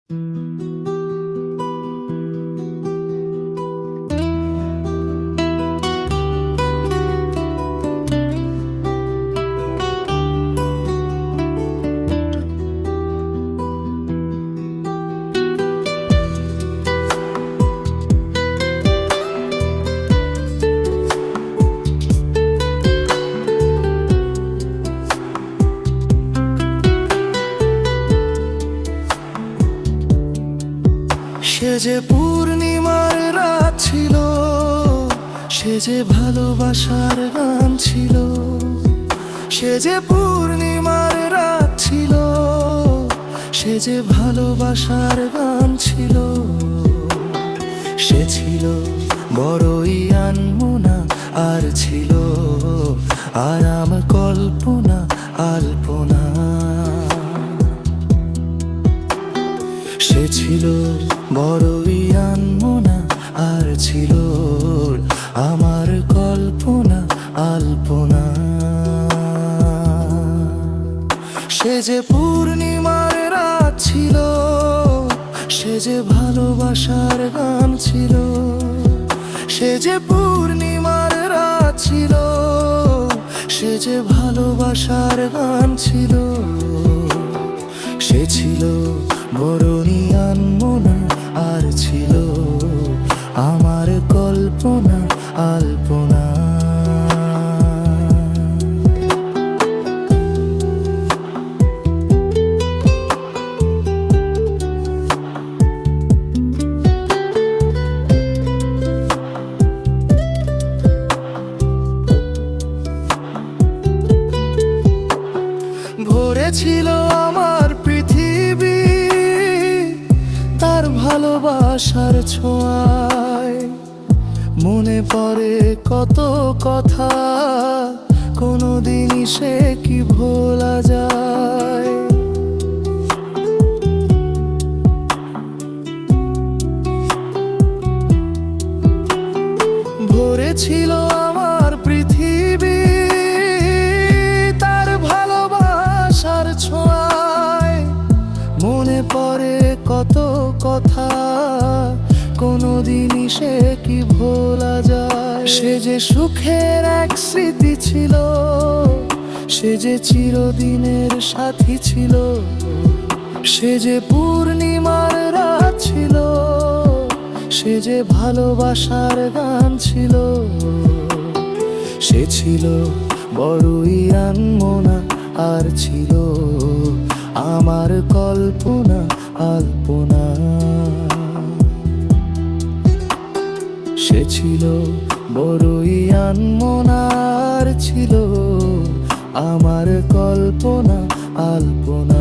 সে যে পূর্ণিমার রাত ছিল, সে যে ভালোবাসার গান ছিল। সে যে পূর্ণিমার রাত ছিল, সে যে ভালোবাসার গান ছিল। সে ছিল বড়ই আনমনা, আর ছিল আরাম কল্পনা আলপনা। সে ছিল বড়ই আনমনা, আর ছিল আমার কল্পনা আলপনা। সে যে পূর্ণিমার রাত ছিল, সে যে ভালোবাসার গান ছিল। সে যে পূর্ণিমার রাত ছিল, সে যে ভালোবাসার গান ছিল। সে ছিল বড়ই আনমনা, আর ছিল আমার কল্পনা আলপনা। ভরে ছিল আমার পৃথিবী তার ভালোবাসার ছোঁয়ায়। মনে পড়ে কত কথা, কোনোদিনই সে কি ভোলা যায়। ভরে ছিল আমার পৃথিবী তার ভালোবাসার ছোঁয়ায়। মনে পড়ে কত কথা, কোনোদিনই সে কি ভোলা যায়। সে যে সুখের এক স্মৃতি ছিল, সে যে চিরদিনের সাথী ছিল। সে যে পূর্ণিমার রাত ছিল, সে যে ভালোবাসার গান ছিল। সে ছিল বড়ই আনমনা, আর ছিল আমার কল্পনা আলপনা। সে ছিল বড়ই আনমনা, আর ছিল আমার কল্পনা আলপনা।